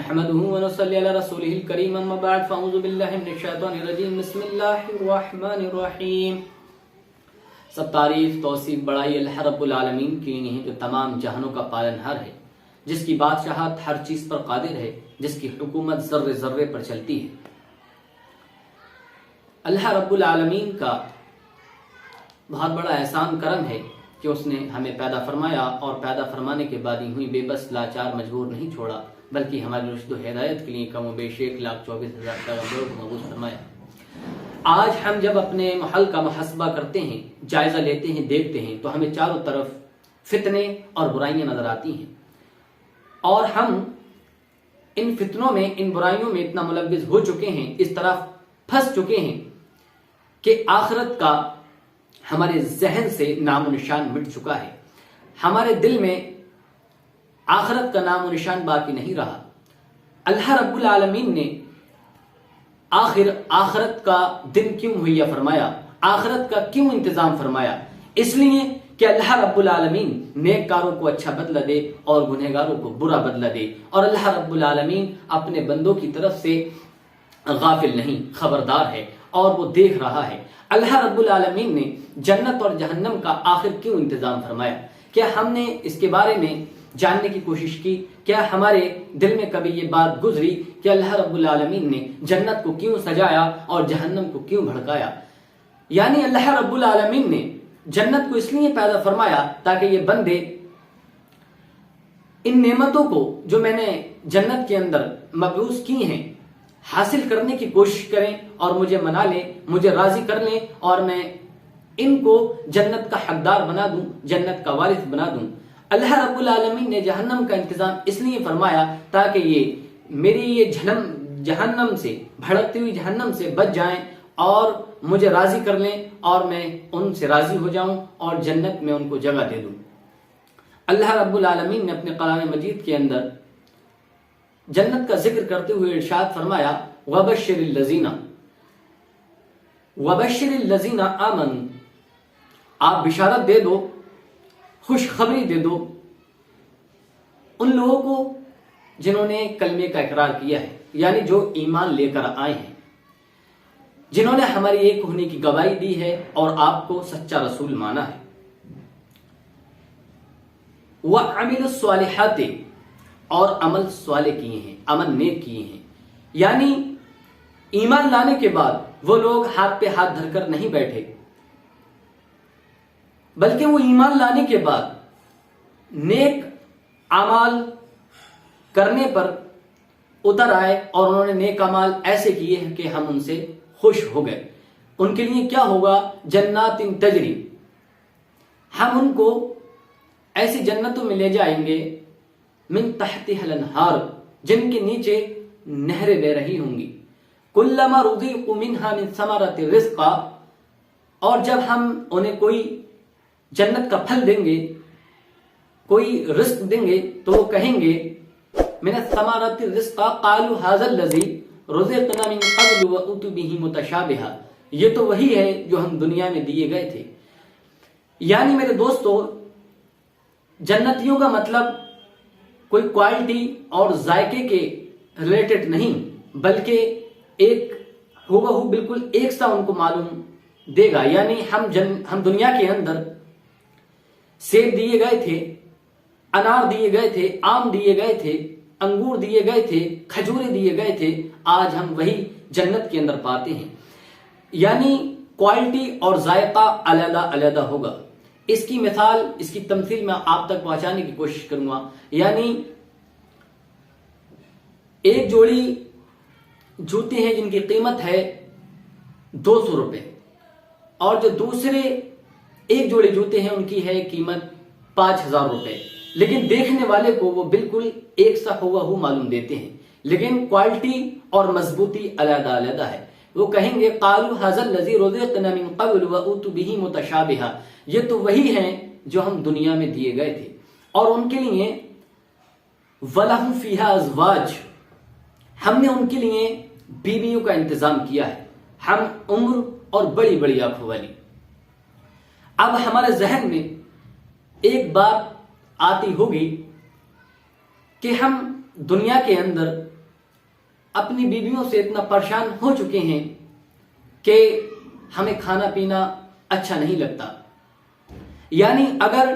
نحمده ونصلي على رسوله الكريم اما بعد فاعوذ بالله من الشیطان الرجیم بسم اللہ الرحمن الرحیم۔ سب تعریف توصیف بڑائی اللہ رب العالمین کی لیے جو تمام جہانوں کا پالنہار ہے، جس کی بادشاہت ہر چیز پر قادر ہے، جس کی حکومت ذرے ذرے پر چلتی ہے۔ اللہ رب العالمین کا بہت بڑا احسان کرم ہے کہ اس نے ہمیں پیدا فرمایا اور پیدا فرمانے کے بعد ہی ہوئی بے بس لاچار مجبور نہیں چھوڑا، بلکہ ہماری رشد و ہدایت کے لیے کم و بیش 1,24,000 پیغمبروں کو مبعوث فرمایا۔ آج ہم جب اپنے محل کا محاسبہ کرتے ہیں، جائزہ لیتے ہیں، دیکھتے ہیں تو ہمیں چاروں طرف فتنے اور برائیاں نظر آتی ہیں، اور ہم ان فتنوں میں، ان برائیوں میں اتنا ملوث ہو چکے ہیں، اس طرح پھنس چکے ہیں کہ آخرت کا ہمارے ذہن سے نام و نشان مٹ چکا ہے۔ ہمارے دل میں آخرت کا نام و نشان باقی نہیں رہا۔ اللہ رب العالمین نے آخر آخرت کا دن کیوں مہیا فرمایا، آخرت کا کیوں انتظام فرمایا؟ اس لیے کہ اللہ رب العالمین نیک کاروں کو اچھا بدلہ دے اور گنہگاروں کو برا بدلہ دے، اور اللہ رب العالمین اپنے بندوں کی طرف سے غافل نہیں، خبردار ہے اور وہ دیکھ رہا ہے۔ اللہ رب العالمین نے جنت اور جہنم کا آخر کیوں انتظام فرمایا؟ کیا ہم نے اس کے بارے میں جاننے کی کوشش کی؟ کیا ہمارے دل میں کبھی یہ بات گزری کہ اللہ رب العالمین نے جنت کو کیوں سجایا اور جہنم کو کیوں بھڑکایا؟ یعنی اللہ رب العالمین نے جنت کو اس لیے پیدا فرمایا تاکہ یہ بندے ان نعمتوں کو جو میں نے جنت کے اندر مبعوث کی ہیں حاصل کرنے کی کوشش کریں اور مجھے منا لیں، مجھے راضی کر لیں، اور میں ان کو جنت کا حقدار بنا دوں، جنت کا وارث بنا دوں۔ اللہ رب العالمین نے جہنم کا انتظام اس لیے فرمایا تاکہ یہ میری یہ جہنم سے، بھڑکتی ہوئی جہنم سے بچ جائیں اور مجھے راضی کر لیں، اور میں ان سے راضی ہو جاؤں اور جنت میں ان کو جگہ دے دوں۔ اللہ رب العالمین نے اپنے قرآن مجید کے اندر جنت کا ذکر کرتے ہوئے ارشاد فرمایا وَبَشِّرِ الَّذِينَ آمَنُوا، آپ بشارت دے دو، خوشخبری دے دو ان لوگوں کو جنہوں نے کلمے کا اقرار کیا ہے، یعنی جو ایمان لے کر آئے ہیں، جنہوں نے ہماری ایک ہونے کی گواہی دی ہے اور آپ کو سچا رسول مانا ہے۔ وَعَمِلُوا الصَّالِحَاتِ، اور عمل صالح کیے ہیں، عمل نیک کیے ہیں۔ یعنی ایمان لانے کے بعد وہ لوگ ہاتھ پہ ہاتھ دھر کر نہیں بیٹھے، بلکہ وہ ایمان لانے کے بعد نیک اعمال کرنے پر اتر آئے، اور انہوں نے نیک اعمال ایسے کیے ہیں کہ ہم ان سے خوش ہو گئے۔ ان کے لیے کیا ہوگا؟ جنات تجری، ہم ان کو ایسی جنتوں میں لے جائیں گے من تحتها الانہار، جن کے نیچے نہریں بہ رہی ہوں گی۔ کلما رزقوا منها من ثمرۃ رزقا، اور جب ہم انہیں کوئی جنت کا پھل دیں گے، کوئی رزق دیں گے، تو وہ کہیں گے من الثمرۃ رزقا قالوا هذا الذی رزقنا من قبل واتوا به متشابہا، یہ تو وہی ہے جو ہم دنیا میں دیے گئے تھے۔ یعنی میرے دوستو، جنتیوں کا مطلب کوئی کوالٹی اور ذائقے کے ریلیٹڈ نہیں، بلکہ ایک ہوا بالکل ایک سا ان کو معلوم دے گا۔ یعنی ہم دنیا کے اندر سیب دیے گئے تھے، انار دیے گئے تھے، آم دیے گئے تھے، انگور دیے گئے تھے، کھجورے دیے گئے تھے، آج ہم وہی جنت کے اندر پاتے ہیں۔ یعنی کوالٹی اور ذائقہ علیحدہ علیحدہ ہوگا۔ اس کی مثال، اس کی تمثیل میں آپ تک پہنچانے کی کوشش کروں گا۔ یعنی ایک جوڑی جوتے ہیں جن کی قیمت ہے 200 روپے، اور جو دوسرے ایک جوڑے جوتے ہیں ان کی ہے قیمت 5,000 روپے، لیکن دیکھنے والے کو وہ بالکل ایک سا ہوا ہو معلوم دیتے ہیں، لیکن کوالٹی اور مضبوطی علیحدہ علیحدہ ہے۔ وہ کہیں گے قالوا هذا الذی رزقنا من قبل واتوا به متشابہا، یہ تو وہی ہیں جو ہم دنیا میں دیے گئے تھے۔ اور ان کے لیے وَلَهُمْ فِيهَا أَزْوَاجٌ، ہم نے ان کے لیے بیویوں کا انتظام کیا ہے، ہم عمر اور بڑی بڑی آنکھوں والی۔ اب ہمارے ذہن میں ایک بات آتی ہوگی کہ ہم دنیا کے اندر اپنی بیویوں سے اتنا پریشان ہو چکے ہیں کہ ہمیں کھانا پینا اچھا نہیں لگتا. یعنی اگر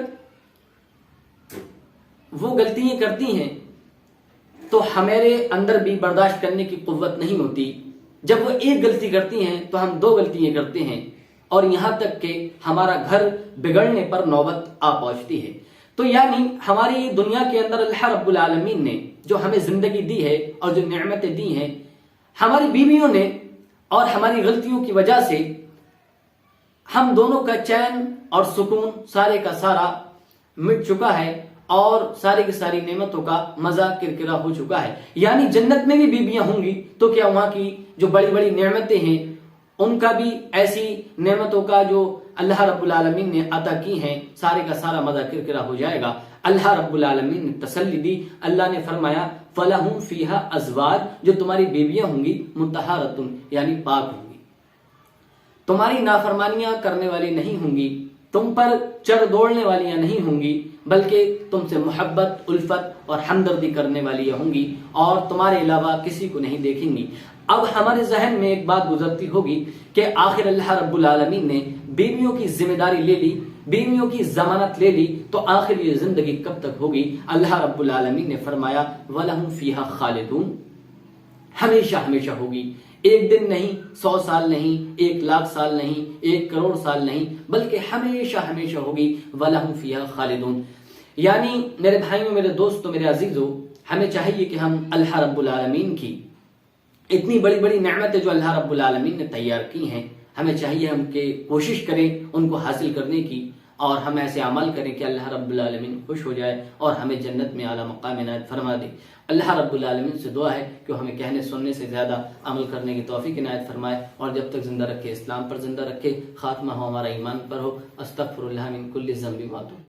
وہ غلطیاں کرتی ہیں تو ہمارے اندر بھی برداشت کرنے کی قوت نہیں ہوتی. جب وہ ایک غلطی کرتی ہیں تو ہم 2 غلطیاں کرتے ہیں اور یہاں تک کہ ہمارا گھر بگڑنے پر نوبت آ پہنچتی ہے. تو یعنی ہماری دنیا کے اندر اللہ رب العالمین نے جو ہمیں زندگی دی ہے اور جو نعمتیں دی ہیں، ہماری بیویوں نے اور ہماری غلطیوں کی وجہ سے ہم دونوں کا چین اور سکون سارے کا سارا مٹ چکا ہے اور ساری کی ساری نعمتوں کا مزہ کرکرا ہو چکا ہے. یعنی جنت میں بھی بیویاں ہوں گی تو کیا وہاں کی جو بڑی بڑی نعمتیں ہیں ان کا بھی ایسی نعمتوں کا جو اللہ رب العالمین نے عطا کی ہیں سارے کا سارا مزہ کرکرا ہو جائے گا. اللہ رب العالمین نے تسلی دی. اللہ نے فرمایا فَلَهُمْ فِيهَا أَزْوَاجٌ، جو تمہاری بیویاں ہوں گی مُطَہَّرَةٌ یعنی پاک ہوں گی، تمہاری نافرمانیاں کرنے والی نہیں ہوں گی، تم پر چڑھ دوڑنے والیاں نہیں ہوں گی، بلکہ تم سے محبت، الفت اور ہمدردی کرنے والی ہوں گی اور تمہارے علاوہ کسی کو نہیں دیکھیں گی. اب ہمارے ذہن میں ایک بات گزرتی ہوگی کہ آخر اللہ رب العالمین نے بیویوں کی ذمہ داری لے لی، بیویوں کی ضمانت لے لی، تو آخر یہ زندگی کب تک ہوگی؟ اللہ رب العالمین نے فرمایا وَلَهُمْ فِيهَا خَالِدُونَ، ہمیشہ ہمیشہ ہوگی. ایک دن نہیں، 100 سال نہیں، 1,00,000 سال نہیں، 1 کروڑ سال نہیں، بلکہ ہمیشہ ہمیشہ ہوگی. وَلَهُمْ فِيهَا خَالِدُونَ. یعنی میرے بھائیوں، میرے دوستوں، میرے عزیزوں، ہمیں چاہیے کہ ہم اللہ رب العالمین کی اتنی بڑی بڑی نعمتیں جو اللہ رب العالمین نے تیار کی ہیں، ہمیں چاہیے ہم کہ کوشش کریں ان کو حاصل کرنے کی، اور ہم ایسے عمل کریں کہ اللہ رب العالمین خوش ہو جائے اور ہمیں جنت میں اعلیٰ مقام عنایت فرما دے. اللہ رب العالمین سے دعا ہے کہ وہ ہمیں کہنے سننے سے زیادہ عمل کرنے کی توفیق عنایت فرمائے اور جب تک زندہ رکھے اسلام پر زندہ رکھے، خاتمہ ہو ہمارا ایمان پر ہو. استغفر اللہ من کل ذنب و اتوب